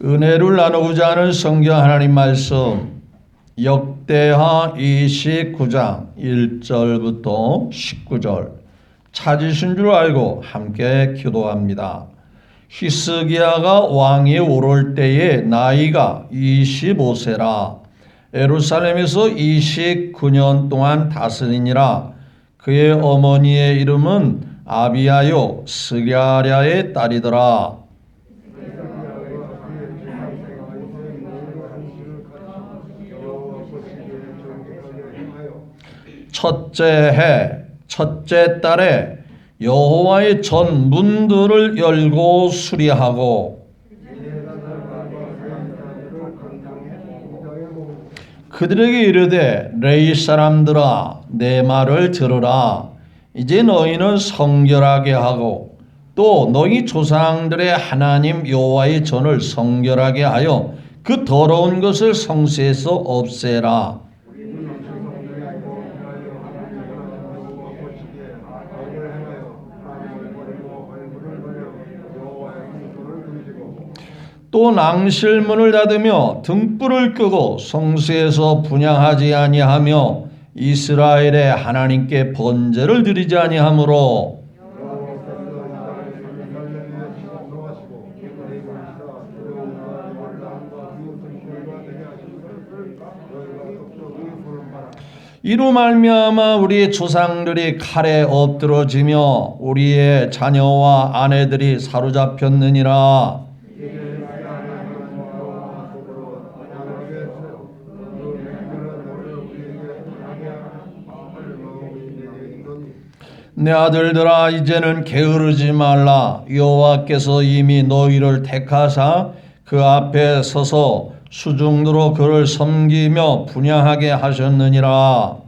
은혜를 나누고자 하는 성경 하나님 말씀 역대하 29장 1절부터 19절 찾으신 줄 알고 함께 기도합니다. 히스기야가 왕이 오를 때에 나이가 25세라 예루살렘에서 29년 동안 다스리니라. 그의 어머니의 이름은 아비야요 스가랴의 딸이더라. 첫째 해 첫째 달에 여호와의 전 문들을 열고 수리하고 그들에게 이르되 레위 사람들아 내 말을 들으라. 이제 너희는 성결하게 하고 또 너희 조상들의 하나님 여호와의 전을 성결하게 하여 그 더러운 것을 성소에서 없애라. 또 낭실문을 닫으며 등불을 끄고 성소에서 분향하지 아니하며 이스라엘의 하나님께 번제를 드리지 아니하므로 이로 말미암아 우리의 조상들이 칼에 엎드러지며 우리의 자녀와 아내들이 사로잡혔느니라. 내 아들들아 이제는 게으르지 말라. 여호와께서 이미 너희를 택하사 그 앞에 서서 수중으로 그를 섬기며 분향하게 하셨느니라.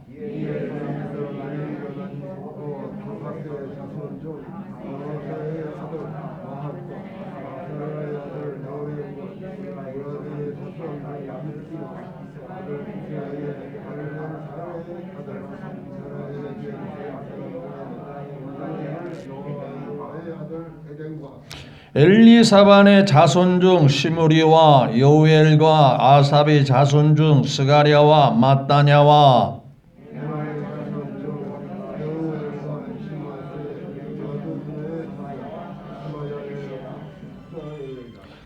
엘리사반의 자손 중 시므리와 요엘과 아삽의 자손 중 스가랴와 마따냐와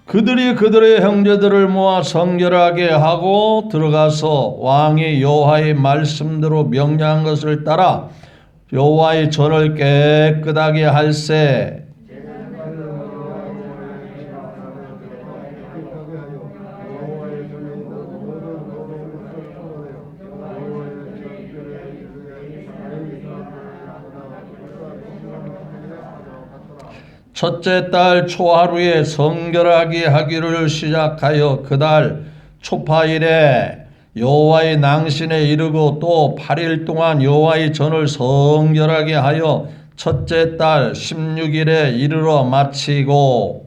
그들이 그들의 형제들을 모아 성결하게 하고 들어가서 왕이 여호와의 말씀대로 명령한 것을 따라 여호와의 전을 깨끗하게 할세. 첫째 달 초하루에 성결하게 하기를 시작하여 그달 초파일에 여호와의 낭신에 이르고 또 8일 동안 여호와의 전을 성결하게 하여 첫째 달 16일에 이르러 마치고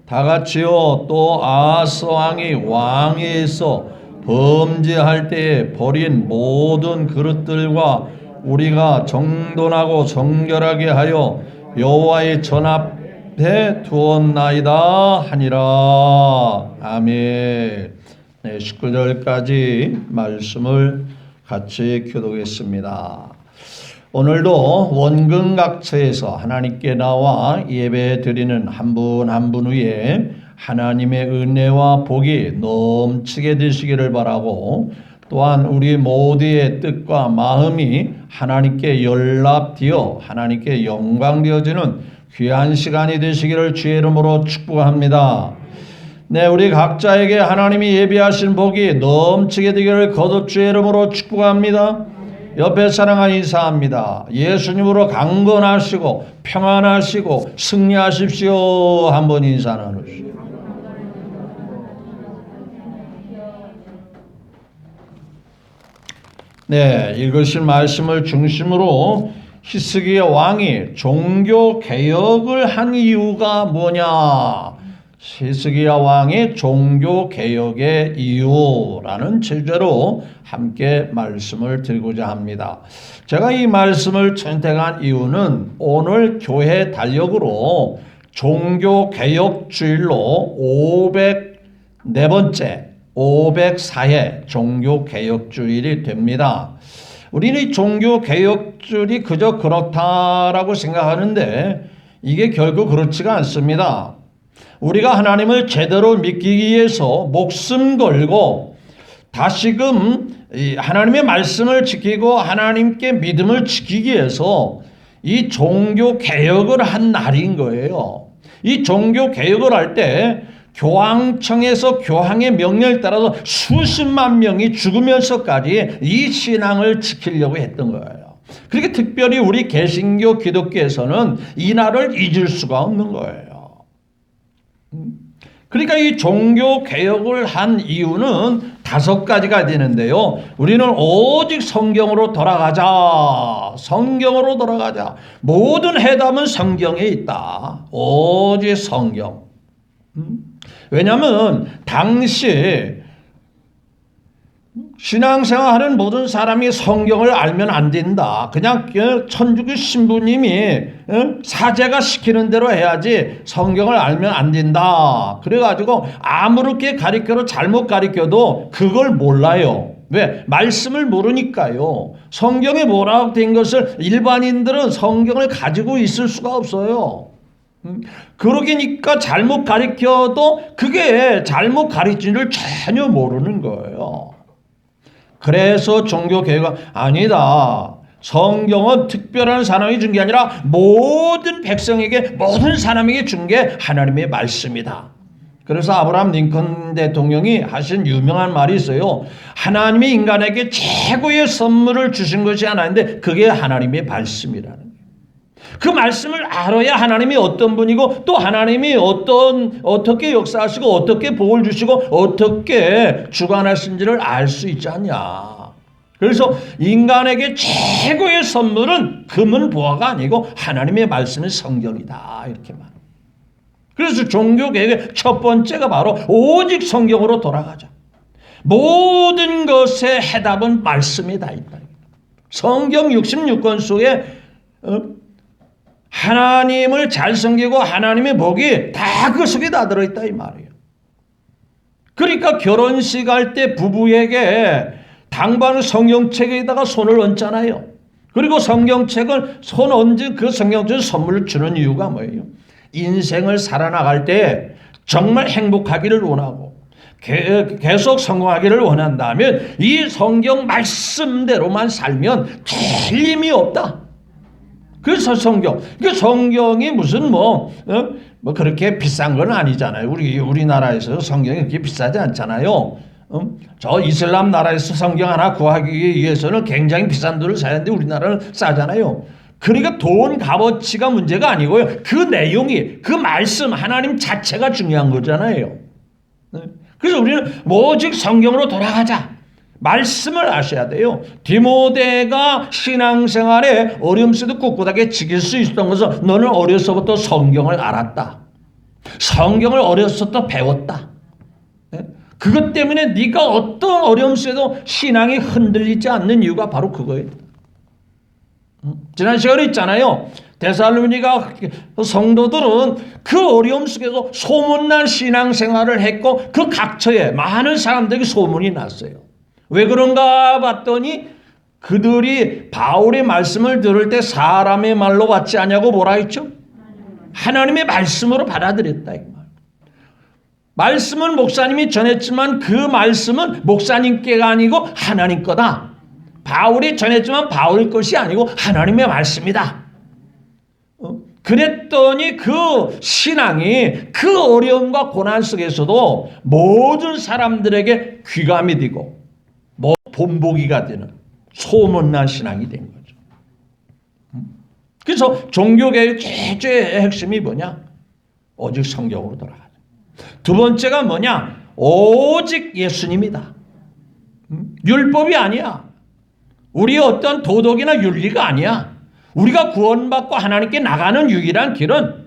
다같이요 또 아하스 왕이 왕위에서 범죄할 때에 버린 모든 그릇들과 우리가 정돈하고 정결하게 하여 여호와의 전 앞에 두었나이다 하니라. 아멘. 네, 19절까지 말씀을 같이 교독했습니다. 오늘도 원근각처에서 하나님께 나와 예배 드리는 한 분 한 분 위에 하나님의 은혜와 복이 넘치게 되시기를 바라고 또한 우리 모두의 뜻과 마음이 하나님께 연락되어 하나님께 영광되어지는 귀한 시간이 되시기를 주의 이름으로 축복합니다. 네, 우리 각자에게 하나님이 예비하신 복이 넘치게 되기를 거듭 주의 이름으로 축복합니다. 옆에 사랑하 인사합니다. 예수님으로 강건하시고 평안하시고 승리하십시오. 한번 인사 나누시오. 네, 읽으신 말씀을 중심으로 히스기야 왕이 종교 개혁을 한 이유가 뭐냐? 히스기야 왕의 종교개혁의 이유라는 주제로 함께 말씀을 드리고자 합니다. 제가 이 말씀을 선택한 이유는 오늘 교회 달력으로 종교개혁주일로 504번째 504회 종교개혁주일이 됩니다. 우리는 이 종교개혁주일이 그저 그렇다라고 생각하는데 이게 결국 그렇지가 않습니다. 우리가 하나님을 제대로 믿기 위해서 목숨 걸고 다시금 하나님의 말씀을 지키고 하나님께 믿음을 지키기 위해서 이 종교개혁을 한 날인 거예요. 이 종교개혁을 할 때 교황청에서 교황의 명령에 따라서 수십만 명이 죽으면서까지 이 신앙을 지키려고 했던 거예요. 그렇게 특별히 우리 개신교 기독교에서는 이 날을 잊을 수가 없는 거예요. 그러니까 이 종교개혁을 한 이유는 5가지가 되는데요. 우리는 오직 성경으로 돌아가자. 성경으로 돌아가자. 모든 해답은 성경에 있다. 오직 성경. 왜냐하면 당시 신앙생활하는 모든 사람이 성경을 알면 안 된다. 그냥 천주교 신부님이 사제가 시키는 대로 해야지 성경을 알면 안 된다. 그래가지고 아무렇게 가르쳐도 잘못 가르쳐도 그걸 몰라요. 왜? 말씀을 모르니까요. 성경에 뭐라고 된 것을 일반인들은 성경을 가지고 있을 수가 없어요. 그러니까 잘못 가르쳐도 그게 잘못 가르친 줄 전혀 모르는 거예요. 그래서 종교개혁은 아니다. 성경은 특별한 사람이 준 게 아니라 모든 백성에게 모든 사람에게 준 게 하나님의 말씀이다. 그래서 아브라함 링컨 대통령이 하신 유명한 말이 있어요. 하나님이 인간에게 최고의 선물을 주신 것이 하나 있는데 그게 하나님의 말씀이라는 거예요. 그 말씀을 알아야 하나님이 어떤 분이고 또 하나님이 어떻게 역사하시고 어떻게 복을 주시고 어떻게 주관하신지를 알 수 있지 않냐. 그래서 인간에게 최고의 선물은 금은 보화가 아니고 하나님의 말씀은 성경이다. 이렇게 말. 그래서 종교개혁의 첫 번째가 바로 오직 성경으로 돌아가자. 모든 것의 해답은 말씀이다. 성경 66권 속에 하나님을 잘 섬기고 하나님의 복이 다 그 속에 다 들어있다 이 말이에요. 그러니까 결혼식 할 때 부부에게 당번은 성경책에다가 손을 얹잖아요. 그리고 성경책을 손 얹은 그 성경책 선물을 주는 이유가 뭐예요? 인생을 살아나갈 때 정말 행복하기를 원하고 계속 성공하기를 원한다면 이 성경 말씀대로만 살면 틀림이 없다. 그래서 성경이 무슨 그렇게 비싼 건 아니잖아요. 우리나라에서 성경이 그렇게 비싸지 않잖아요. 저 이슬람 나라에서 성경 하나 구하기 위해서는 굉장히 비싼 돈을 사야 하는데 우리나라는 싸잖아요. 그러니까 돈 값어치가 문제가 아니고요. 그 내용이 그 말씀 하나님 자체가 중요한 거잖아요. 그래서 우리는 오직 성경으로 돌아가자. 말씀을 아셔야 돼요. 디모데가 신앙생활에 어려움 속에도 꿋꿋하게 지킬 수 있었던 것은 너는 어려서부터 성경을 알았다. 성경을 어려서부터 배웠다. 그것 때문에 네가 어떤 어려움 속에도 신앙이 흔들리지 않는 이유가 바로 그거예요. 지난 시간에 있잖아요. 데살로니가 성도들은 그 어려움 속에서 소문난 신앙생활을 했고 그 각처에 많은 사람들에게 소문이 났어요. 왜 그런가 봤더니 그들이 바울의 말씀을 들을 때 사람의 말로 받지 않냐고 뭐라 했죠? 하나님의 말씀으로 받아들였다. 이 말. 말씀은 목사님이 전했지만 그 말씀은 목사님께가 아니고 하나님 거다. 바울이 전했지만 바울 것이 아니고 하나님의 말씀이다. 그랬더니 그 신앙이 그 어려움과 고난 속에서도 모든 사람들에게 귀감이 되고 본보기가 되는 소문난 신앙이 된 거죠. 그래서 종교개혁의 최초의 핵심이 뭐냐? 오직 성경으로 돌아가자. 두 번째가 뭐냐? 오직 예수님이다. 율법이 아니야. 우리의 어떤 도덕이나 윤리가 아니야. 우리가 구원받고 하나님께 나가는 유일한 길은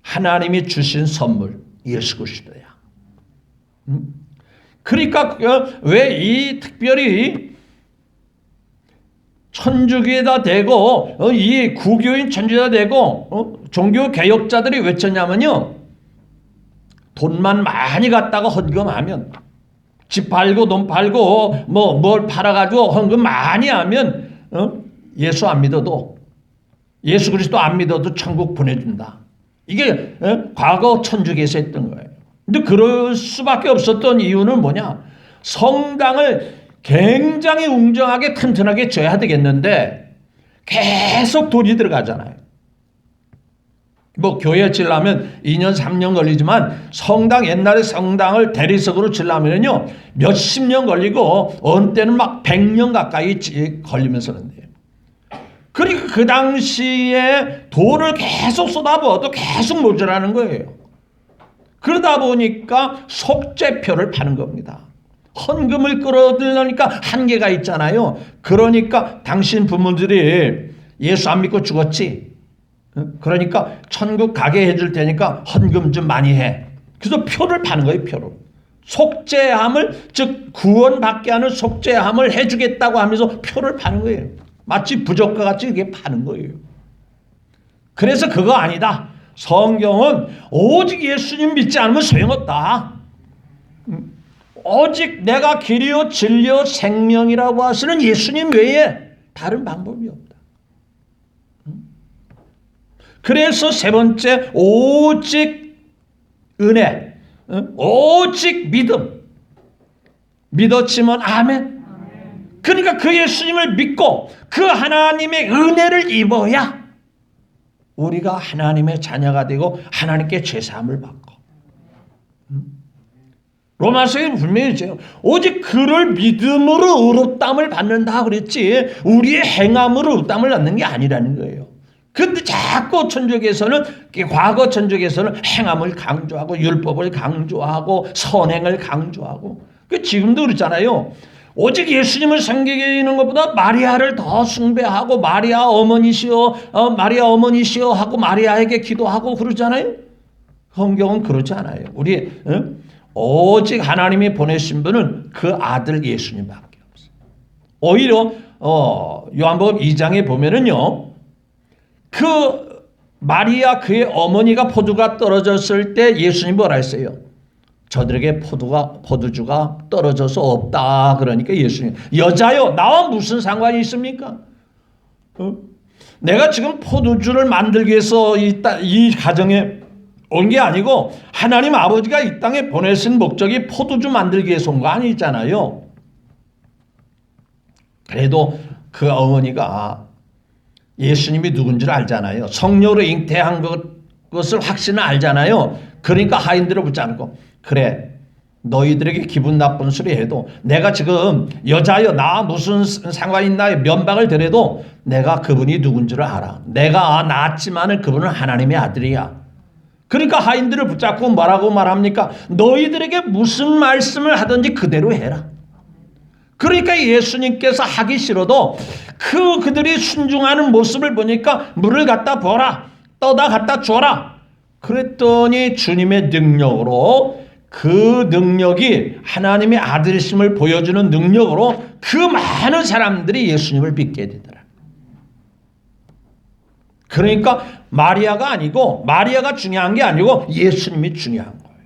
하나님이 주신 선물, 예수 그리스도야. 그러니까 왜 이 특별히 천주교에다 대고 이 구교인 천주교에다 대고 종교 개혁자들이 외쳤냐면요. 돈만 많이 갖다가 헌금하면 집 팔고 돈 팔고 뭘 팔아가지고 헌금 많이 하면 예수 안 믿어도 예수 그리스도 안 믿어도 천국 보내준다. 이게 과거 천주교에서 했던 거예요. 근데 그럴 수밖에 없었던 이유는 뭐냐? 성당을 굉장히 웅장하게 튼튼하게 져야 되겠는데 계속 돈이 들어가잖아요. 뭐 교회 지려면 2년 3년 걸리지만 성당 옛날에 성당을 대리석으로 지려면요 몇십 년 걸리고 어느 때는 막 100년 가까이 걸리면서 그런데요. 그러니까 그 당시에 돈을 계속 쏟아부어도 계속 모자라는 거예요. 그러다 보니까 속죄표를 파는 겁니다. 헌금을 끌어들이려니까 한계가 있잖아요. 그러니까 당신 부모들이 예수 안 믿고 죽었지. 그러니까 천국 가게 해줄 테니까 헌금 좀 많이 해. 그래서 표를 파는 거예요. 표를. 속죄함을 즉 구원받게 하는 속죄함을 해주겠다고 하면서 표를 파는 거예요. 마치 부적과 같이 이게 파는 거예요. 그래서 그거 아니다. 성경은 오직 예수님 믿지 않으면 소용없다. 오직 내가 길이요 진리요 생명이라고 하시는 예수님 외에 다른 방법이 없다. 그래서 세 번째 오직 은혜, 오직 믿음. 믿었지만 아멘. 그러니까 그 예수님을 믿고 그 하나님의 은혜를 입어야 우리가 하나님의 자녀가 되고 하나님께 죄사함을 받고. 로마서에 분명히 있어요. 오직 그를 믿음으로 의롭다함을 받는다 그랬지 우리의 행함으로 의롭다함을 받는 게 아니라는 거예요. 그런데 자꾸 천주교에서는 과거 천주교에서는 행함을 강조하고 율법을 강조하고 선행을 강조하고 지금도 그렇잖아요. 오직 예수님을 섬기는 것보다 마리아를 더 숭배하고 마리아 어머니시여 하고 마리아에게 기도하고 그러잖아요. 성경은 그렇지 않아요. 우리 오직 하나님이 보내신 분은 그 아들 예수님밖에 없어요. 오히려 요한복음 2장에 보면은요. 그 마리아 그의 어머니가 포도가 떨어졌을 때 예수님이 뭐라 했어요? 저들에게 포도주가 떨어져서 없다. 그러니까 예수님 여자요 나와 무슨 상관이 있습니까? 내가 지금 포도주를 만들기 위해서 이 가정에 온 게 아니고 하나님 아버지가 이 땅에 보내신 목적이 포도주 만들기 위해서 온 거 아니잖아요. 그래도 그 어머니가 예수님이 누군지를 알잖아요. 성령으로 잉태한 것을 확신을 알잖아요. 그러니까 하인들을 붙잡고 그래 너희들에게 기분 나쁜 소리 해도 내가 지금 여자여 나 무슨 상관이 있나 면박을 드려도 내가 그분이 누군지를 알아. 내가 낳았지만은 그분은 하나님의 아들이야. 그러니까 하인들을 붙잡고 뭐라고 말합니까? 너희들에게 무슨 말씀을 하든지 그대로 해라. 그러니까 예수님께서 하기 싫어도 그들이 순종하는 모습을 보니까 물을 갖다 부어라. 떠다 갖다 줘라. 그랬더니 주님의 능력으로 그 능력이 하나님의 아들이심을 보여주는 능력으로 그 많은 사람들이 예수님을 믿게 되더라. 그러니까 마리아가 아니고 마리아가 중요한 게 아니고 예수님이 중요한 거예요.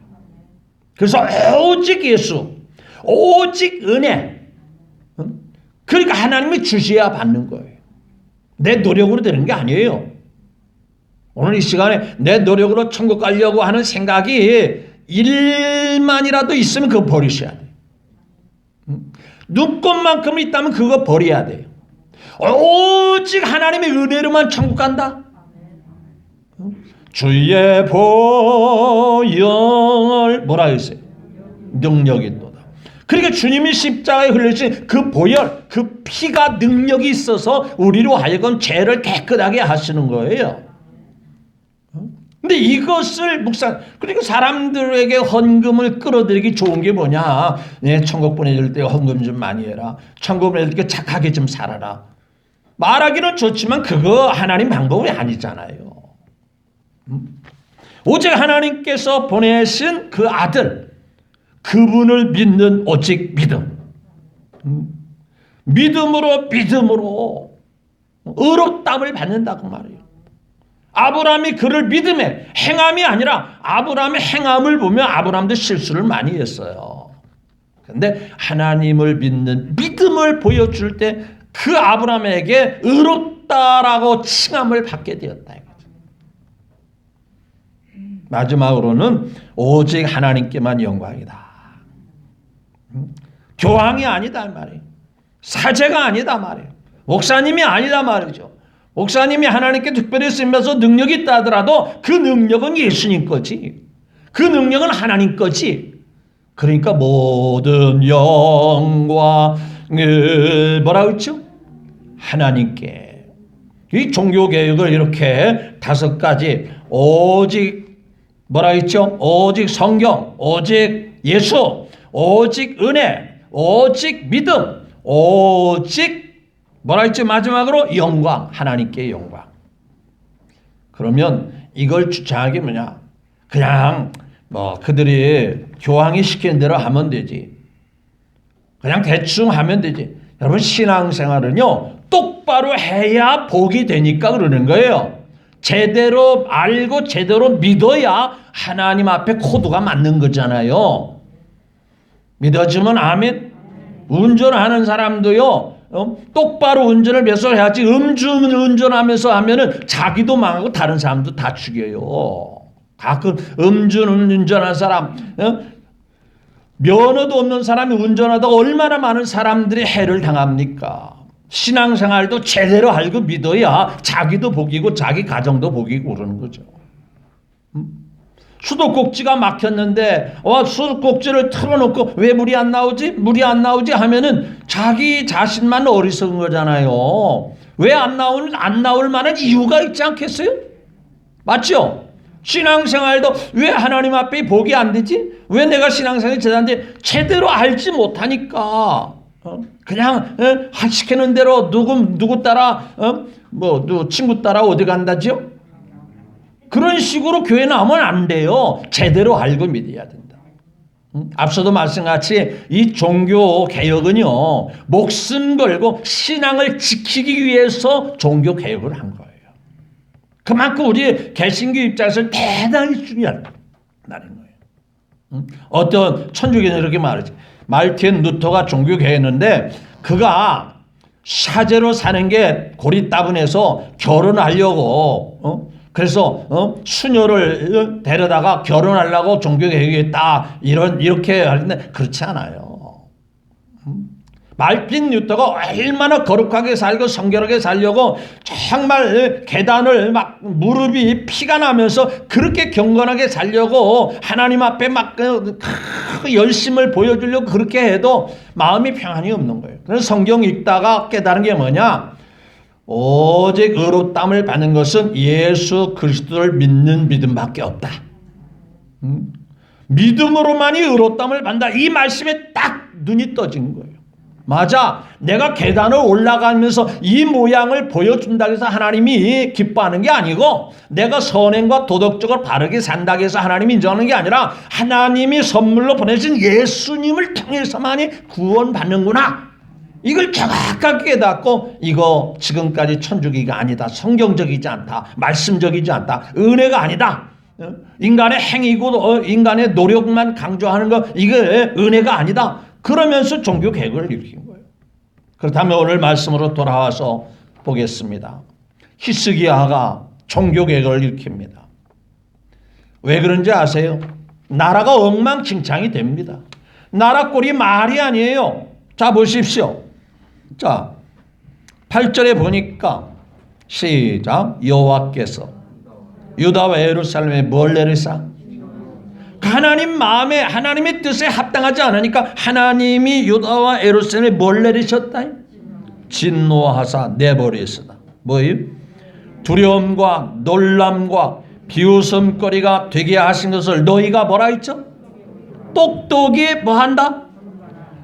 그래서 오직 예수, 오직 은혜. 그러니까 하나님이 주셔야 받는 거예요. 내 노력으로 되는 게 아니에요. 오늘 이 시간에 내 노력으로 천국 가려고 하는 생각이 일만이라도 있으면 그거 버리셔야 돼요. 눈꽃만큼 있다면 그거 버려야 돼요. 오직 하나님의 은혜로만 천국 간다. 주의 보혈 뭐라 했어요? 능력이 또다. 그러니까 주님이 십자가에 흘리신 그 보혈, 그 피가 능력이 있어서 우리로 하여금 죄를 깨끗하게 하시는 거예요. 근데 이것을 그러니까 사람들에게 헌금을 끌어들이기 좋은 게 뭐냐? 네, 천국 보내줄 때 헌금 좀 많이 해라. 천국 보내줄 때 착하게 좀 살아라. 말하기는 좋지만 그거 하나님 방법이 아니잖아요. 오직 하나님께서 보내신 그 아들, 그분을 믿는 오직 믿음. 믿음으로 의롭다함을 받는다고 말이에요. 아브라함이 그를 믿음에, 행함이 아니라 아브라함의 행함을 보면 아브라함도 실수를 많이 했어요. 그런데 하나님을 믿는 믿음을 보여줄 때 그 아브라함에게 의롭다라고 칭함을 받게 되었다. 마지막으로는 오직 하나님께만 영광이다. 교황이 아니다 말이에요. 사제가 아니다 말이에요. 목사님이 아니다 말이죠. 목사님이 하나님께 특별히 쓰면서 능력이 있다 하더라도 그 능력은 예수님 거지. 그 능력은 하나님 거지. 그러니까 모든 영광을 뭐라고 했죠? 하나님께. 이 종교개혁을 이렇게 5가지 오직 뭐라고 했죠? 오직 성경, 오직 예수, 오직 은혜, 오직 믿음, 오직 뭐라 했지? 마지막으로 영광, 하나님께 영광. 그러면 이걸 주장하기 뭐냐? 그냥 뭐 그들이 교황이 시키는 대로 하면 되지. 그냥 대충 하면 되지. 여러분 신앙생활은요 똑바로 해야 복이 되니까 그러는 거예요. 제대로 알고 제대로 믿어야 하나님 앞에 코드가 맞는 거잖아요. 믿어주면 아멘. 운전하는 사람도요 똑바로 운전을 배설해야지 음주운전하면서 하면은 자기도 망하고 다른 사람도 다 죽여요. 가끔 음주운전한 사람 면허도 없는 사람이 운전하다가 얼마나 많은 사람들이 해를 당합니까? 신앙생활도 제대로 알고 믿어야 자기도 복이고 자기 가정도 복이고 그러는 거죠. 수도꼭지가 막혔는데 수도꼭지를 틀어놓고 왜 물이 안 나오지? 물이 안 나오지 하면은 자기 자신만 어리석은 거잖아요. 왜 안 나올 만한 이유가 있지 않겠어요? 맞죠? 신앙생활도 왜 하나님 앞에 복이 안 되지? 왜 내가 신앙생활이 제대로 제대로 알지 못하니까 그냥 시키는 대로 누구 따라 누구 친구 따라 어디 간다지요? 그런 식으로 교회 나오면 안 돼요. 제대로 알고 믿어야 된다. 앞서도 말씀같이 이 종교 개혁은요 목숨 걸고 신앙을 지키기 위해서 종교 개혁을 한 거예요. 그만큼 우리 개신교 입장에서 대단히 중요한 날인 거예요. 어떤 천주교는 이렇게 말하지. 말틴 루터가 종교 개혁했는데 그가 사제로 사는 게 고리따분해서 결혼하려고 그래서 수녀를 데려다가 결혼하려고 종교 개혁했다 이렇게 하는데 그렇지 않아요. 말틴 루터가 얼마나 거룩하게 살고 성결하게 살려고 정말 계단을 막 무릎이 피가 나면서 그렇게 경건하게 살려고 하나님 앞에 막 열심을 보여주려고 그렇게 해도 마음이 평안이 없는 거예요. 그래서 성경 읽다가 깨달은 게 뭐냐? 오직 의롭다함을 받는 것은 예수 그리스도를 믿는 믿음밖에 없다. 믿음으로만이 의롭다함을 받는다. 이 말씀에 딱 눈이 떠진 거예요. 맞아. 내가 계단을 올라가면서 이 모양을 보여준다고 해서 하나님이 기뻐하는 게 아니고 내가 선행과 도덕적으로 바르게 산다고 해서 하나님이 인정하는 게 아니라 하나님이 선물로 보내신 예수님을 통해서만이 구원받는구나. 이걸 정확하게 깨닫고 이거 지금까지 천주교가 아니다. 성경적이지 않다. 말씀적이지 않다. 은혜가 아니다. 인간의 행위고 인간의 노력만 강조하는 거 이게 은혜가 아니다. 그러면서 종교 개혁을 일으킨 거예요. 그렇다면 오늘 말씀으로 돌아와서 보겠습니다. 히스기야가 종교 개혁을 일으킵니다. 왜 그런지 아세요? 나라가 엉망진창이 됩니다. 나라 꼴이 말이 아니에요. 자 보십시오. 자 8절에 보니까 시작. 여호와께서 유다와 예루살렘에 뭘 내리사? 하나님 마음에 하나님의 뜻에 합당하지 않으니까 하나님이 유다와 예루살렘에 뭘 내리셨다? 진노하사 내버리시다. 뭐예요? 두려움과 놀람과 비웃음거리가 되게 하신 것을 너희가 뭐라 했죠? 똑똑히 뭐한다?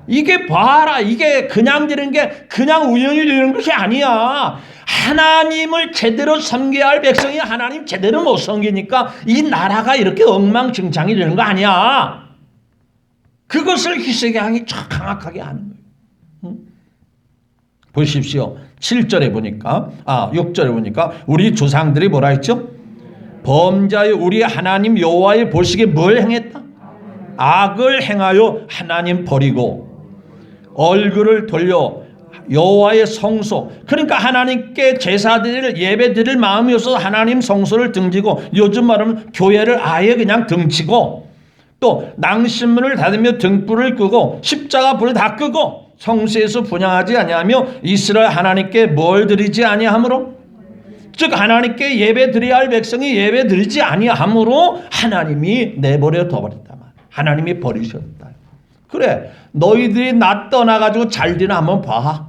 이게 봐라. 이게 그냥 되는 게 그냥 우연히 되는 것이 아니야. 하나님을 제대로 섬겨야 할 백성이 하나님 제대로 못 섬기니까 이 나라가 이렇게 엉망진창이 되는 거 아니야. 그것을 히스기야왕이 정확하게 하는 거예요. 보십시오. 7절에 보니까 6절에 보니까 우리 조상들이 뭐라 했죠? 범자의 우리 하나님 여호와의 보시기에 뭘 행했다? 악을 행하여 하나님 버리고 얼굴을 돌려 여호와의 성소, 그러니까 하나님께 제사 드릴 예배 드릴 마음이 없어서 하나님 성소를 등지고, 요즘 말하면 교회를 아예 그냥 등지고, 또 낭신문을 닫으며 등불을 끄고 십자가 불을 다 끄고 성소에서 분향하지 아니하며 이스라엘 하나님께 뭘 드리지 아니하므로, 즉 하나님께 예배 드려야 할 백성이 예배 드리지 아니하므로 하나님이 내버려 둬버렸다. 하나님이 버리셨다. 그래, 너희들이 나 떠나가지고 잘되나 한번 봐.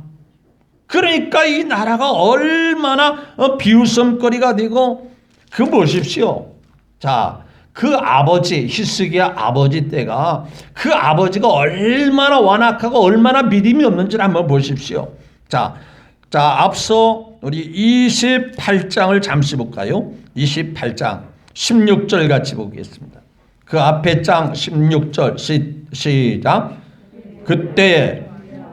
그러니까 이 나라가 얼마나 비웃음거리가 되고, 그 보십시오. 자, 그 아버지, 히스기야 아버지 때가, 그 아버지가 얼마나 완악하고 얼마나 믿음이 없는지를 한번 보십시오. 자, 앞서 우리 28장을 잠시 볼까요? 28장 16절 같이 보겠습니다. 그 앞에 장 16절 시작. 그때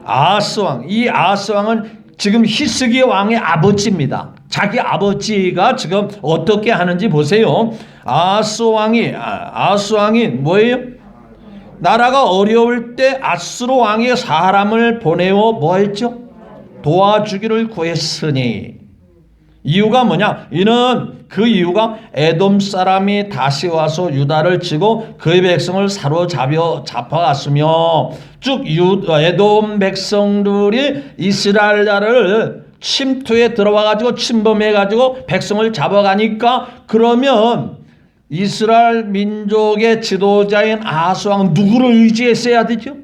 아하스 왕, 이 아하스 왕은 지금 히스기야 왕의 아버지입니다. 자기 아버지가 지금 어떻게 하는지 보세요. 아하스 왕이 뭐예요? 나라가 어려울 때 아수르 왕이 사람을 보내어 뭐 했죠? 도와주기를 구했으니. 이유가 뭐냐? 그 이유가 에돔 사람이 다시 와서 유다를 치고 그의 백성을 잡아갔으며, 쭉 에돔 백성들이 이스라엘 나라를 침투에 들어와가지고 침범해가지고 백성을 잡아가니까, 그러면 이스라엘 민족의 지도자인 아하스 왕은 누구를 의지했어야 되죠?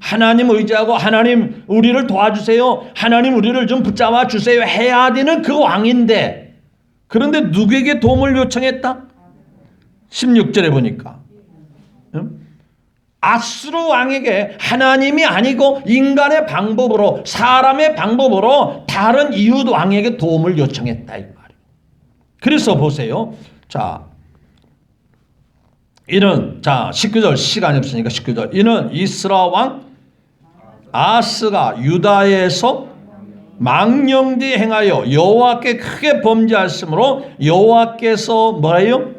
하나님 의지하고, 하나님 우리를 도와주세요, 하나님 우리를 좀 붙잡아 주세요 해야 되는 그 왕인데, 그런데 누구에게 도움을 요청했다? 16절에 보니까 아수르 왕에게, 하나님이 아니고 인간의 방법으로, 사람의 방법으로 다른 이웃 왕에게 도움을 요청했다 이 말이에요. 그래서 보세요. 자, 19절, 시간이 없으니까 19절. 이는 이스라엘 왕 아하스가 유다에서 망령되이 행하여 여호와께 크게 범죄하였으므로 여호와께서 뭐예요?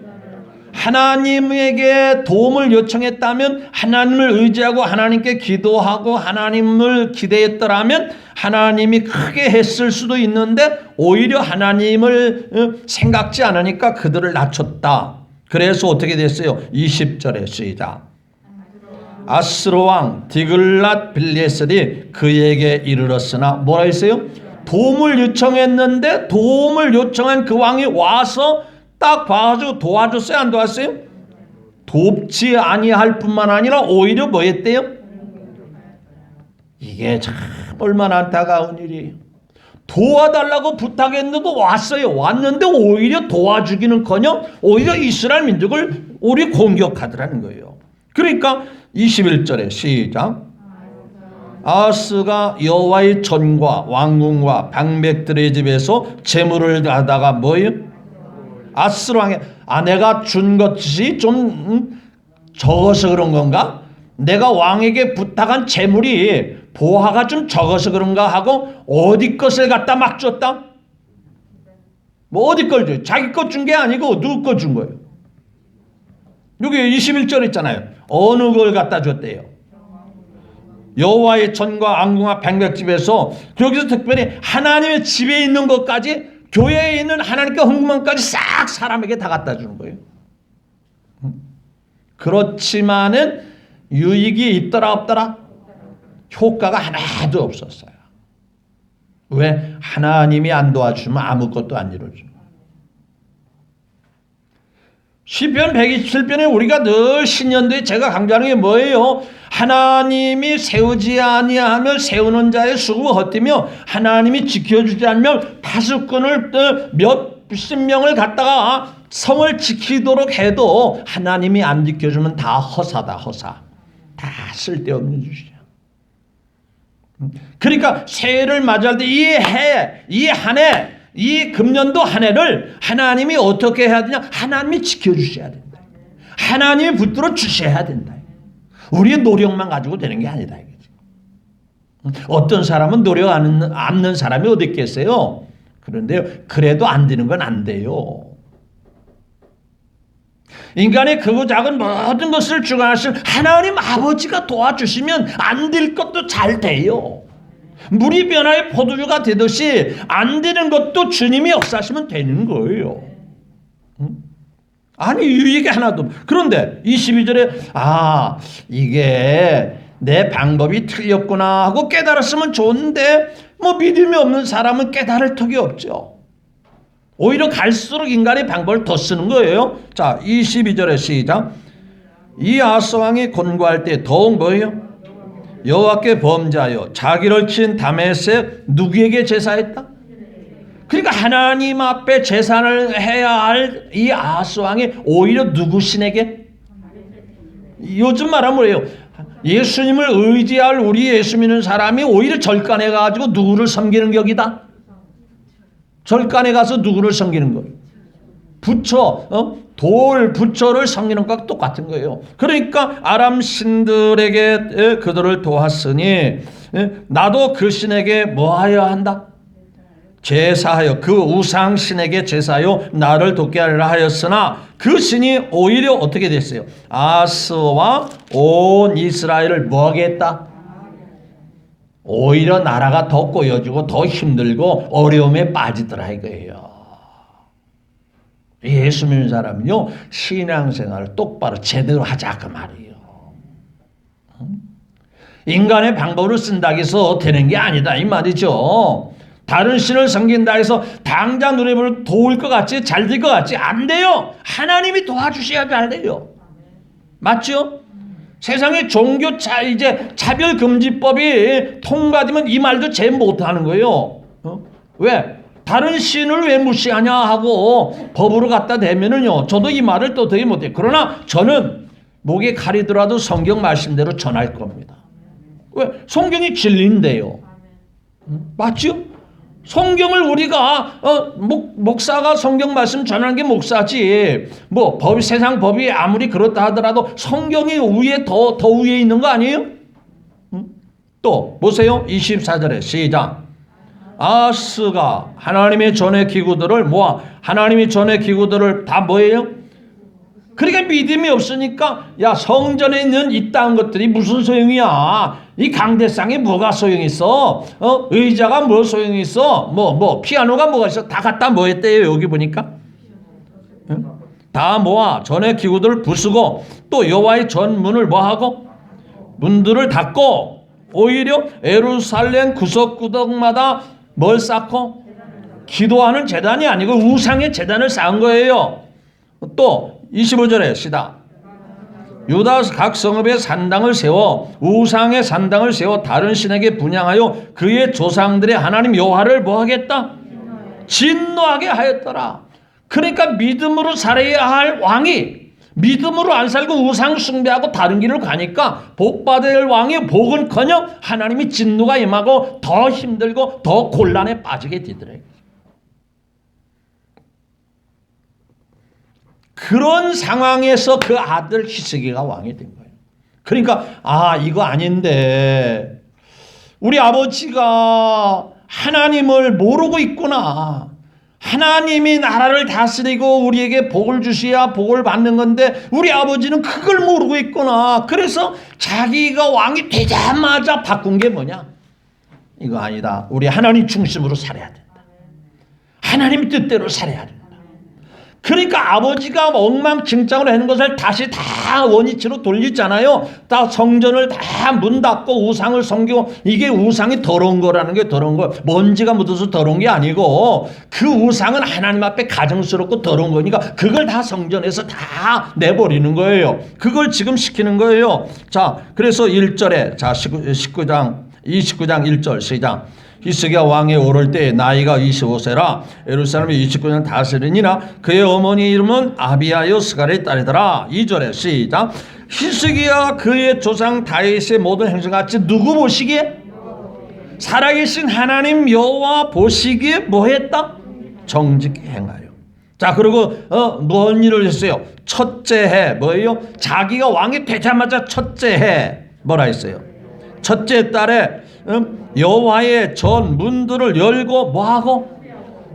하나님에게 도움을 요청했다면, 하나님을 의지하고 하나님께 기도하고 하나님을 기대했더라면 하나님이 크게 했을 수도 있는데, 오히려 하나님을 생각지 않으니까 그들을 낮췄다. 그래서 어떻게 됐어요? 20절에 시작. 아수르 왕 디글랏 빌레셀이 그에게 이르렀으나 뭐라 했어요? 도움을 요청했는데, 도움을 요청한 그 왕이 와서 딱 봐가지고 도와줬어요? 안 도왔어요? 돕지 아니할 뿐만 아니라 오히려 뭐 했대요? 이게 참 얼마나 안타까운 일이에요. 도와달라고 부탁했는데도 왔어요. 왔는데 오히려 도와주기는커녕 오히려 이스라엘 민족을 우리 공격하더라는 거예요. 그러니까 21절에 시작. 아하스가 여호와의 전과 왕궁과 방백들의 집에서 재물을 가다가 뭐예요? 아수르 왕의 내가 준 것이 좀 적어서 그런 건가? 내가 왕에게 부탁한 재물이 보화가 좀 적어서 그런가 하고 어디 것을 갖다 막 줬다? 뭐 어디 걸 줘? 자기 것 준 게 아니고 누구 것 준 거예요? 여기 21절 있잖아요. 어느 걸 갖다 줬대요? 여호와의 전과 왕궁과 방백집에서, 여기서 특별히 하나님의 집에 있는 것까지, 교회에 있는 하나님께 헌금한 것까지 싹 사람에게 다 갖다 주는 거예요. 그렇지만은 유익이 있더라 없더라? 효과가 하나도 없었어요. 왜? 하나님이 안 도와주면 아무것도 안 이루어져요. 시편 127편에 우리가 늘 신년도에 제가 강조하는 게 뭐예요? 하나님이 세우지 아니하면 세우는 자의 수고가 헛되며, 하나님이 지켜주지 않으면 파수꾼을 몇십 명을 갖다가 성을 지키도록 해도 하나님이 안 지켜주면 다 허사다, 허사. 다 쓸데없는 짓이야. 그러니까 새해를 맞이할 때 이 한 해, 이 금년도 한 해를 하나님이 어떻게 해야 되냐? 하나님이 지켜주셔야 된다. 하나님이 붙들어 주셔야 된다. 우리의 노력만 가지고 되는 게 아니다. 어떤 사람은 노력 않는 사람이 어디 있겠어요? 그런데요, 그래도 안 되는 건 안 돼요. 인간의 크고 작은 모든 것을 주관하실 하나님 아버지가 도와주시면 안 될 것도 잘 돼요. 물이 변화의 포도주가 되듯이 안 되는 것도 주님이 역사하시면 되는 거예요. 아니 유익이 하나도 없어. 그런데 22절에 이게 내 방법이 틀렸구나 하고 깨달았으면 좋은데 뭐 믿음이 없는 사람은 깨달을 턱이 없죠. 오히려 갈수록 인간의 방법을 더 쓰는 거예요. 자, 22절에 시작. 이 아하스 왕이 권고할 때 더욱 뭐예요? 여호와께 범죄하여 자기를 친 다메섹 누구에게 제사했다? 그러니까 하나님 앞에 제사를 해야 할 이 아하스 왕이 오히려 누구 신에게? 요즘 말하면 뭐예요? 예수님을 의지할 우리 예수 믿는 사람이 오히려 절간에 가지고 누구를 섬기는 격이다? 절간에 가서 누구를 섬기는 거예요? 돌 부처를 섬기는 것과 똑같은 거예요. 그러니까 아람 신들에게 그들을 도왔으니 나도 그 신에게 뭐하여 한다? 제사하여 그 우상 신에게 제사하여 나를 돕게 하리라 하였으나 그 신이 오히려 어떻게 됐어요? 아하스와 온 이스라엘을 뭐하게 했다? 오히려 나라가 더 꼬여지고 더 힘들고 어려움에 빠지더라 이거예요. 예수 믿는 사람은요, 신앙생활을 똑바로 제대로 하자 그 말이에요. 인간의 방법을 쓴다고 해서 되는 게 아니다 이 말이죠. 다른 신을 섬긴다 해서 당장 누리부를 도울 것 같지, 잘 될 것 같지? 안 돼요. 하나님이 도와주셔야 잘 돼요. 맞죠? 세상에 종교 차별금지법이 통과되면 이 말도 제 못하는 거예요. 왜? 다른 신을 왜 무시하냐 하고 법으로 갖다 대면은요, 저도 이 말을 또 되게 못해요. 그러나 저는 목에 칼이 들어도 성경 말씀대로 전할 겁니다. 왜? 성경이 진리인데요. 맞죠? 성경을 우리가 목사가 성경 말씀 전하는 게 목사지. 뭐 세상 법이 아무리 그렇다 하더라도 성경이 위에 더 위에 있는 거 아니에요? 또 보세요. 24절에 시작. 아하스가 하나님의 전의 기구들을 모아. 하나님의 전의 기구들을 다 뭐예요? 그러니까 믿음이 없으니까 야 성전에 있는 이딴 것들이 무슨 소용이야. 이 강대상에 뭐가 소용이 있어? 의자가 뭐 소용이 있어? 뭐 피아노가 뭐가 있어? 다 갖다 뭐 했대요 여기 보니까. 응? 다 모아 전의 기구들을 부수고 또 여호와의 전문을 뭐하고? 문들을 닫고 오히려 예루살렘 구석구석마다 뭘 쌓고? 기도하는 제단이 아니고 우상의 제단을 쌓은 거예요. 또 25절에 시다. 유다 각 성읍에 산당을 세워 우상의 산당을 세워 다른 신에게 분향하여 그의 조상들의 하나님 여호와를 뭐하겠다? 진노하게 하였더라. 그러니까 믿음으로 살아야 할 왕이 믿음으로 안 살고 우상 숭배하고 다른 길을 가니까 복받을 왕의 복은커녕 하나님이 진노가 임하고 더 힘들고 더 곤란에 빠지게 되더래요. 그런 상황에서 그 아들 히스기야가 왕이 된 거예요. 그러니까 이거 아닌데 우리 아버지가 하나님을 모르고 있구나. 하나님이 나라를 다스리고 우리에게 복을 주셔야 복을 받는 건데 우리 아버지는 그걸 모르고 있구나. 그래서 자기가 왕이 되자마자 바꾼 게 뭐냐? 이거 아니다. 우리 하나님 중심으로 살아야 된다. 하나님 뜻대로 살아야 된다. 그러니까 아버지가 엉망진창으로 하는 것을 다시 다 원위치로 돌리잖아요. 다 성전을 다 문 닫고 우상을 섬기고 이게 우상이 더러운 거라는 게 더러운 거. 먼지가 묻어서 더러운 게 아니고 그 우상은 하나님 앞에 가증스럽고 더러운 거니까 그걸 다 성전에서 다 내버리는 거예요. 그걸 지금 시키는 거예요. 자, 그래서 1절에 자 29장 1절 시작. 히스기야 왕에 오를 때 나이가 25세라 예루살렘에 29년 다스리니라. 그의 어머니 이름은 아비아여 스갈의 딸이더라. 2절에 시작. 히스기야가 그의 조상 다윗의 모든 행실같이 누구 보시기에? 살아계신 하나님 여호와 보시기에 뭐 했다? 정직히 행하여. 자, 그리고 무슨 일을 했어요? 첫째 해 뭐예요? 자기가 왕이 되자마자 첫째 해 뭐라 했어요? 첫째 달에 여호와의 전 문들을 열고 뭐하고?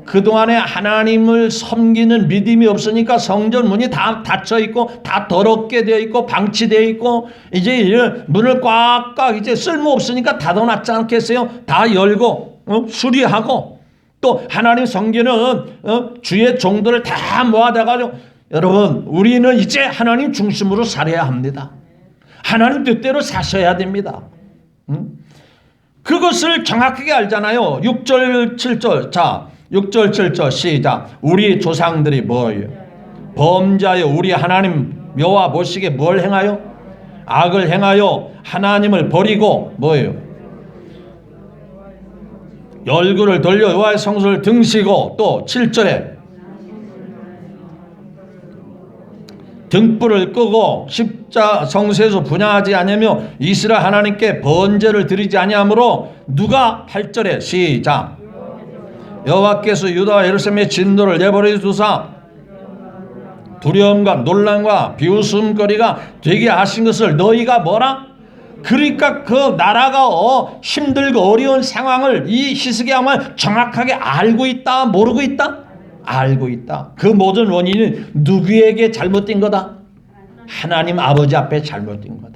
그동안에 하나님을 섬기는 믿음이 없으니까 성전 문이 다 닫혀 있고 다 더럽게 되어 있고 방치되어 있고 이제 문을 꽉꽉 이제 쓸모 없으니까 닫아놨지 않겠어요? 다 열고 수리하고 또 하나님 섬기는 주의 종들을 다 모아다가지고 여러분 우리는 이제 하나님 중심으로 살아야 합니다. 하나님 뜻대로 사셔야 됩니다. 그것을 정확하게 알잖아요. 6절 7절 자 6절 7절 시작. 우리 조상들이 뭐예요? 범죄하여 우리 하나님 여호와 보시기에 뭘 행하여? 악을 행하여 하나님을 버리고 뭐예요? 얼굴을 돌려 여호와의 성소를 등지고 또 7절에 등불을 끄고 십자 성소에서 분향하지 아니하며 이스라엘 하나님께 번제를 드리지 아니하므로 누가 8절에 시작. 여호와께서 유다와 예루살렘의 진노를 내버려 두사 두려움과 논란과 비웃음거리가 되게 하신 것을 너희가 뭐라? 그러니까 그 나라가 힘들고 어려운 상황을 이 히스기야 왕은 정확하게 알고 있다? 모르고 있다? 알고 있다. 그 모든 원인은 누구에게 잘못된 거다? 하나님 아버지 앞에 잘못된 거다.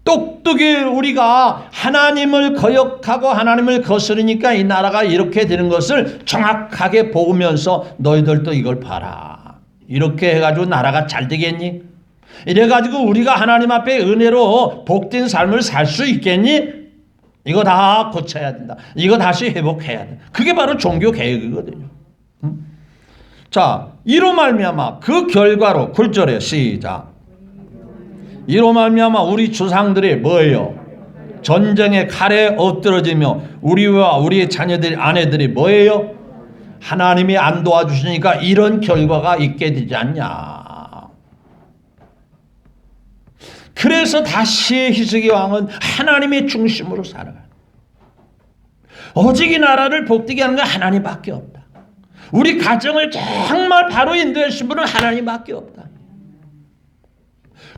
똑똑히 우리가 하나님을 거역하고 하나님을 거스르니까 이 나라가 이렇게 되는 것을 정확하게 보면서 너희들도 이걸 봐라. 이렇게 해가지고 나라가 잘 되겠니? 이래가지고 우리가 하나님 앞에 은혜로 복된 삶을 살 수 있겠니? 이거 다 고쳐야 된다. 이거 다시 회복해야 된다. 그게 바로 종교 개혁이거든요. 자, 이로 말미암아 그 결과로 9절에 시작. 이로 말미암아 우리 조상들이 뭐예요? 전쟁의 칼에 엎드러지며 우리와 우리의 자녀들 아내들이 뭐예요? 하나님이 안 도와주시니까 이런 결과가 있게 되지 않냐. 그래서 다시 히스기 왕은 하나님의 중심으로 살아가요. 오직 이 나라를 복되게 하는 건 하나님밖에 없다. 우리 가정을 정말 바로 인도하신 분은 하나님밖에 없다.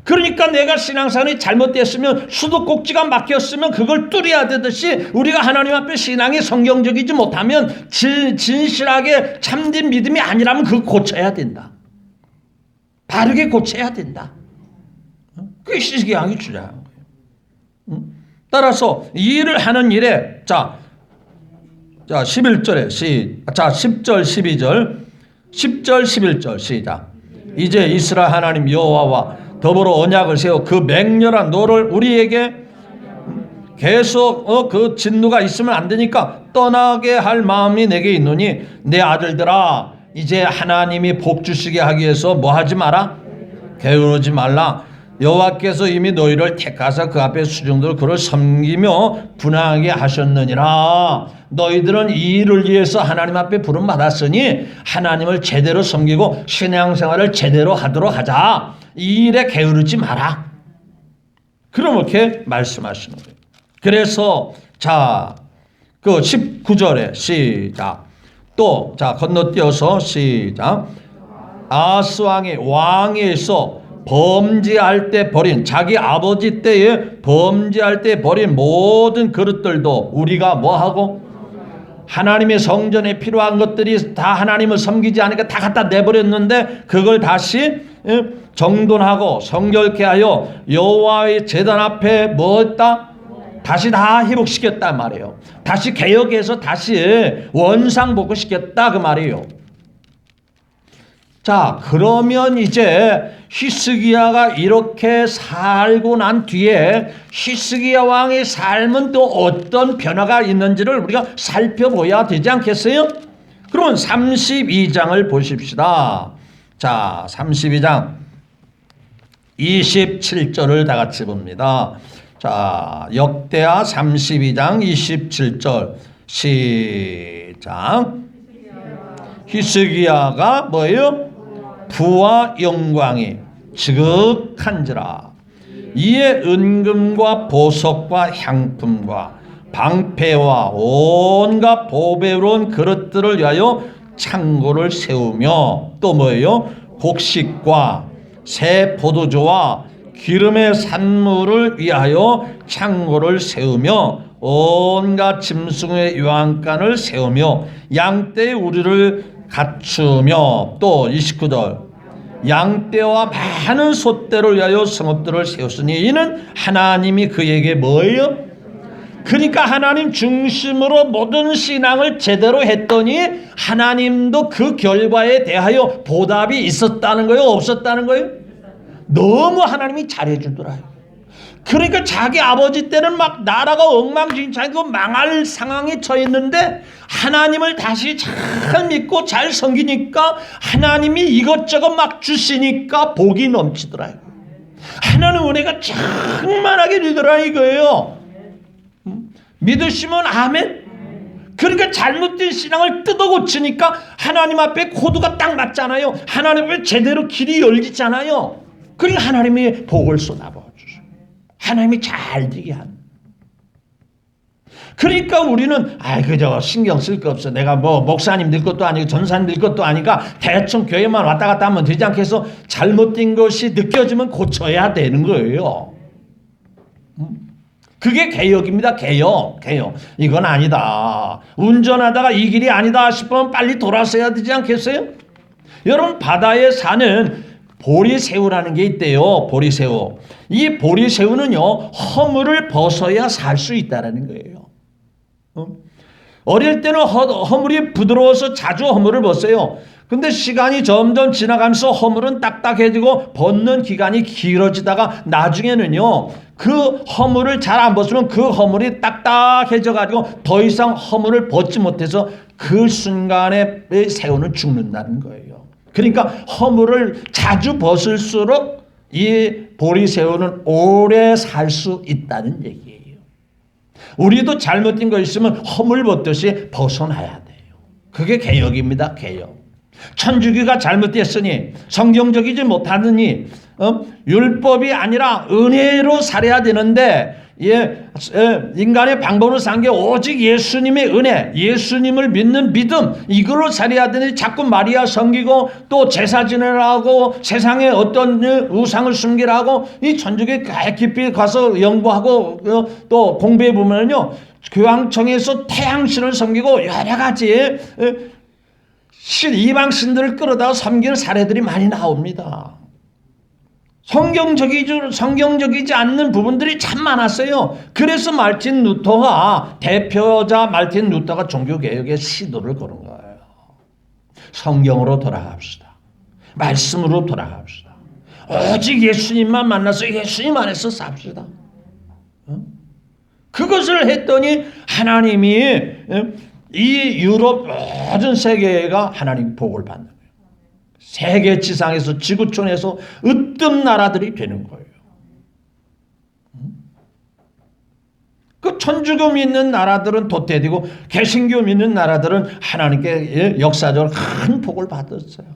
그러니까 내가 신앙생활이 잘못됐으면 수도꼭지가 막혔으면 그걸 뚫어야 되듯이 우리가 하나님 앞에 신앙이 성경적이지 못하면 진실하게 참된 믿음이 아니라면 그거 고쳐야 된다. 바르게 고쳐야 된다. 그게 히스기야 왕이 주장한 거예요. 따라서 이 일을 하는 일에 자 11절에 10절 12절 10절 11절 시작. 이제 이스라엘 하나님 여호와와 더불어 언약을 세워 그 맹렬한 노를 우리에게 계속 그 진노가 있으면 안 되니까 떠나게 할 마음이 내게 있노니 내 아들들아 이제 하나님이 복 주시게 하기 위해서 뭐 하지 마라? 게으르지 말라. 여호와께서 이미 너희를 택하사 그 앞에 수종들을 그를 섬기며 분하게 하셨느니라. 너희들은 이 일을 위해서 하나님 앞에 부름 받았으니 하나님을 제대로 섬기고 신앙생활을 제대로 하도록 하자. 이 일에 게으르지 마라. 그럼 이렇게 말씀하시는 거예요. 그래서 그 19절에 시작. 또 건너뛰어서 시작. 아하스 왕이 왕위에서 범죄할 때 버린 자기 아버지 때에 범죄할 때 버린 모든 그릇들도 우리가 뭐하고 하나님의 성전에 필요한 것들이 다 하나님을 섬기지 않으니까 다 갖다 내버렸는데 그걸 다시 정돈하고 성결케 하여 여호와의 제단 앞에 뭐 했다? 다시 다 회복시켰단 말이에요. 다시 개혁해서 다시 원상복구시켰다 그 말이에요. 자, 그러면 이제 히스기야가 이렇게 살고 난 뒤에 히스기야 왕의 삶은 또 어떤 변화가 있는지를 우리가 살펴봐야 되지 않겠어요? 그러면 32장을 보십시다. 자, 32장 27절을 다 같이 봅니다. 자, 역대하 32장 27절 시작. 히스기야가 뭐예요? 부와 영광이 지극한지라 이에 은금과 보석과 향품과 방패와 온갖 보배로운 그릇들을 위하여 창고를 세우며 또 뭐예요? 곡식과 새 포도주와 기름의 산물을 위하여 창고를 세우며 온갖 짐승의 요한간을 세우며 양떼의 우리를 갖추며 또 29절 양떼와 많은 소떼를 위하여 성읍들을 세웠으니 이는 하나님이 그에게 뭐예요? 그러니까 하나님 중심으로 모든 신앙을 제대로 했더니 하나님도 그 결과에 대하여 보답이 있었다는 거예요? 없었다는 거예요? 너무 하나님이 잘해주더라요. 그러니까 자기 아버지 때는 막 나라가 엉망진창이고 망할 상황에 처했는데 하나님을 다시 잘 믿고 잘 섬기니까 하나님이 이것저것 막 주시니까 복이 넘치더라요. 하나님 은혜가 충만하게 되더라 이거예요. 믿으시면 아멘. 그러니까 잘못된 신앙을 뜯어 고치니까 하나님 앞에 코드가 딱 맞잖아요. 하나님 앞에 제대로 길이 열리잖아요. 그러니까 하나님이 복을 쏟아부어 주셔요. 하나님이 잘 되게 하는. 그러니까 우리는 그저 신경 쓸 거 없어. 내가 뭐 목사님 될 것도 아니고 전사님 될 것도 아니까 대충 교회만 왔다 갔다 하면 되지 않겠어? 잘못된 것이 느껴지면 고쳐야 되는 거예요. 그게 개혁입니다. 개혁. 이건 아니다. 운전하다가 이 길이 아니다 싶으면 빨리 돌아서야 되지 않겠어요? 여러분 바다에 사는 보리새우라는 게 있대요. 보리새우. 이 보리새우는요. 허물을 벗어야 살 수 있다는 거예요. 어릴 때는 허물이 부드러워서 자주 허물을 벗어요. 근데 시간이 점점 지나가면서 허물은 딱딱해지고 벗는 기간이 길어지다가 나중에는요. 그 허물을 잘 안 벗으면 그 허물이 딱딱해져 가지고 더 이상 허물을 벗지 못해서 그 순간에 새우는 죽는다는 거예요. 그러니까 허물을 자주 벗을수록 이 보리새우는 오래 살 수 있다는 얘기예요. 우리도 잘못된 거 있으면 허물 벗듯이 벗어나야 돼요. 그게 개혁입니다. 개혁. 천주교가 잘못됐으니 성경적이지 못하느니 율법이 아니라 은혜로 살아야 되는데 인간의 방법으로 산 게 오직 예수님의 은혜, 예수님을 믿는 믿음 이걸로 살아야 되는데 자꾸 마리아 섬기고 또 제사 지내라고 세상에 어떤 우상을 숨기라고 이 천주교에 깊이 가서 연구하고 또 공부해 보면요 교황청에서 태양신을 섬기고 여러 가지 이방신들을 끌어다가 섬기는 사례들이 많이 나옵니다. 성경적이지 않는 부분들이 참 많았어요. 그래서 말틴 루터가 대표자 말틴 루터가 종교개혁의 시도를 거는 거예요. 성경으로 돌아갑시다. 말씀으로 돌아갑시다. 오직 예수님만 만나서 예수님 안에서 삽시다. 그것을 했더니 하나님이 이 유럽 모든 세계가 하나님 복을 받는 거예요. 세계 지상에서 지구촌에서 으뜸 나라들이 되는 거예요. 그 천주교 믿는 나라들은 도태되고 개신교 믿는 나라들은 하나님께 역사적으로 큰 복을 받았어요.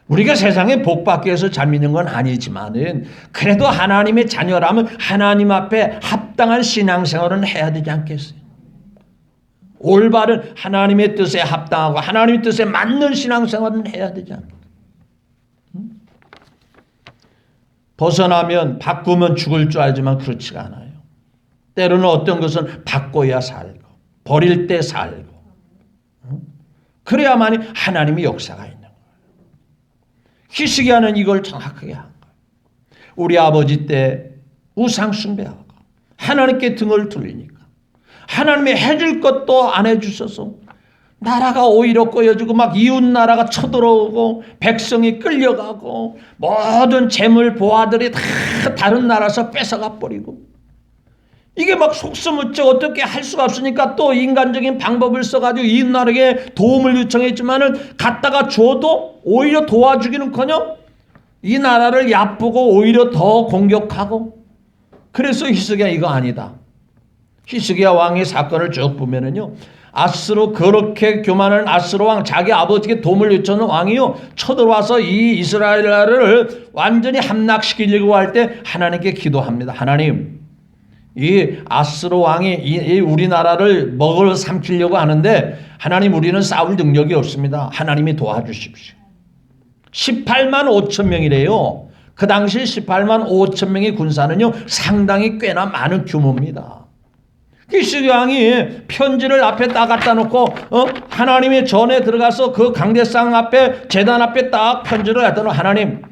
우리가 세상에 복 받기 위해서 잘 믿는 건 아니지만은 그래도 하나님의 자녀라면 하나님 앞에 합당한 신앙생활은 해야 되지 않겠어요? 올바른 하나님의 뜻에 합당하고 하나님의 뜻에 맞는 신앙생활은 해야 되지 않을까? 벗어나면 바꾸면 죽을 줄 알지만 그렇지가 않아요. 때로는 어떤 것은 바꿔야 살고 버릴 때 살고 그래야만이 하나님의 역사가 있는 거예요. 히스기야는 이걸 정확하게 한 거예요. 우리 아버지 때 우상 숭배하고 하나님께 등을 돌리니까 하나님이 해줄 것도 안 해주셔서 나라가 오히려 꼬여지고 막 이웃 나라가 쳐들어오고 백성이 끌려가고 모든 재물 보화들이 다 다른 나라에서 뺏어가 버리고 이게 막 속수무책 어떻게 할 수가 없으니까 또 인간적인 방법을 써가지고 이웃 나라에게 도움을 요청했지만은 갖다가 줘도 오히려 도와주기는커녕 이 나라를 얕보고 오히려 더 공격하고 그래서 히스기야 이거 아니다. 히스기야 왕의 사건을 쭉 보면은요 아스로 그렇게 교만한 아스로 왕 자기 아버지께 도움을 요청하는 왕이요 쳐들어와서 이 이스라엘 나라를 완전히 함락시키려고 할 때 하나님께 기도합니다. 하나님 이 아스로 왕이 이 우리나라를 먹을 삼키려고 하는데 하나님 우리는 싸울 능력이 없습니다. 하나님이 도와주십시오. 18만 5천 명이래요. 그 당시 18만 5천 명의 군사는요 상당히 꽤나 많은 규모입니다. 히스기 왕이 편지를 앞에 딱 갖다 놓고 하나님의 전에 들어가서 그 강대상 앞에 제단 앞에 딱 편지를 갖다 놓고 하나님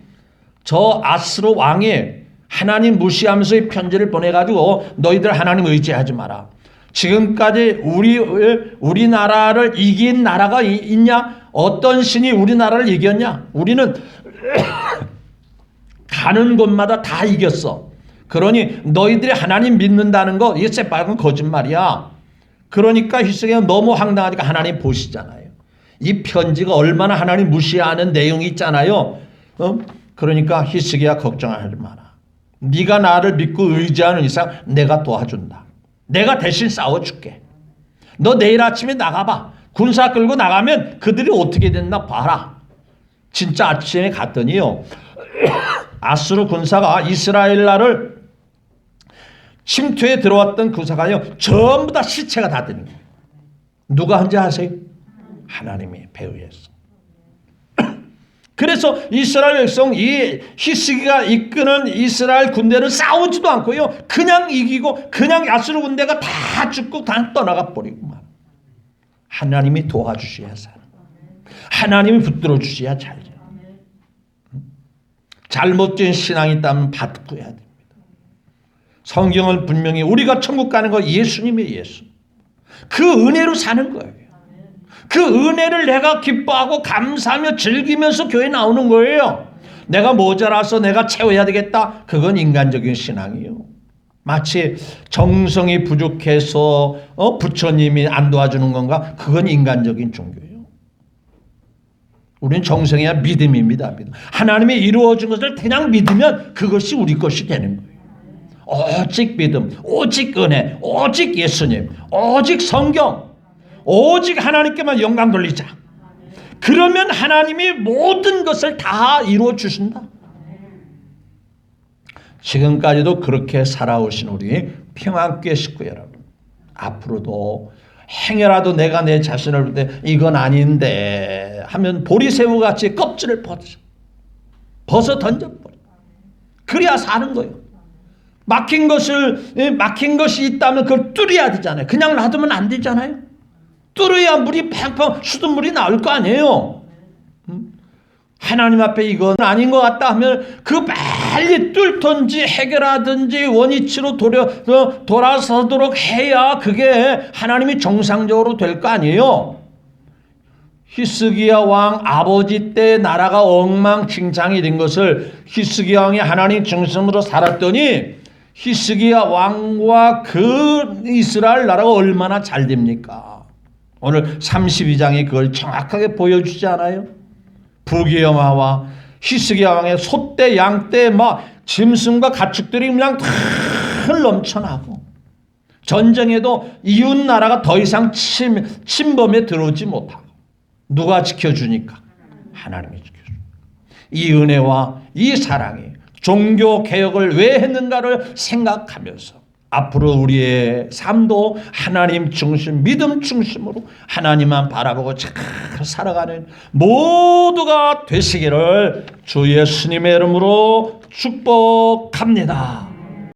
저 아스로 왕이 하나님 무시하면서 이 편지를 보내가지고 너희들 하나님 의지하지 마라. 지금까지 우리나라를 이긴 나라가 있냐? 어떤 신이 우리나라를 이겼냐? 우리는 가는 곳마다 다 이겼어. 그러니 너희들이 하나님 믿는다는 거 이게 새빨간 거짓말이야. 그러니까 히스기야가 너무 황당하니까 하나님 보시잖아요. 이 편지가 얼마나 하나님 무시하는 내용이 있잖아요. 그러니까 히스기야 걱정하지 마라. 네가 나를 믿고 의지하는 이상 내가 도와준다. 내가 대신 싸워줄게. 너 내일 아침에 나가봐. 군사 끌고 나가면 그들이 어떻게 됐나 봐라. 진짜 아침에 갔더니요. 아수르 군사가 이스라엘 나라를 침투에 들어왔던 군사가요. 전부 다 시체가 다 되는 거예요. 누가 한지 아세요? 하나님이 배후에서. 그래서 이스라엘 백성 이 히스기가 이끄는 이스라엘 군대는 싸우지도 않고요. 그냥 이기고 그냥 아수르 군대가 다 죽고 다 떠나가 버리고 말. 하나님이 도와주셔야 살아. 하나님이 붙들어 주셔야 잘. 잘못된 신앙이 있다면 바꾸어야 됩니다. 성경은 분명히 우리가 천국 가는 거 예수님의 예수. 그 은혜로 사는 거예요. 그 은혜를 내가 기뻐하고 감사하며 즐기면서 교회 나오는 거예요. 내가 모자라서 내가 채워야 되겠다. 그건 인간적인 신앙이에요. 마치 정성이 부족해서 부처님이 안 도와주는 건가? 그건 인간적인 종교예요. 우리는 정성이야 믿음입니다. 믿음. 하나님이 이루어준 것을 그냥 믿으면 그것이 우리 것이 되는 거예요. 오직 믿음, 오직 은혜, 오직 예수님, 오직 성경, 오직 하나님께만 영광 돌리자. 그러면 하나님이 모든 것을 다 이루어 주신다. 지금까지도 그렇게 살아오신 우리 평안교회 식구 여러분, 앞으로도 행여라도 내가 내 자신을 볼 때 이건 아닌데 하면 보리새우같이 껍질을 벗어 던져버려. 그래야 사는 거예요. 막힌 것이 있다면 그걸 뚫어야 되잖아요. 그냥 놔두면 안 되잖아요. 뚫어야 물이 팡팡 수돗물이 나올 거 아니에요. 하나님 앞에 이건 아닌 것 같다 하면 그 빨리 뚫든지 해결하든지 원위치로 돌아서도록 해야 그게 하나님이 정상적으로 될 거 아니에요. 히스기야 왕 아버지 때 나라가 엉망진창이 된 것을 히스기야 왕이 하나님 중심으로 살았더니 히스기야 왕과 그 이스라엘 나라가 얼마나 잘 됩니까? 오늘 32장이 그걸 정확하게 보여주지 않아요? 부귀영화와 히스기야 왕의 소떼 양떼 막 짐승과 가축들이 그냥 다 넘쳐나고 전쟁에도 이웃 나라가 더 이상 침범에 들어오지 못하고 누가 지켜주니까? 하나님이 지켜줍니다. 이 은혜와 이 사랑이 종교 개혁을 왜 했는가를 생각하면서 앞으로 우리의 삶도 하나님 중심, 믿음 중심으로 하나님만 바라보고 잘 살아가는 모두가 되시기를 주 예수님의 이름으로 축복합니다.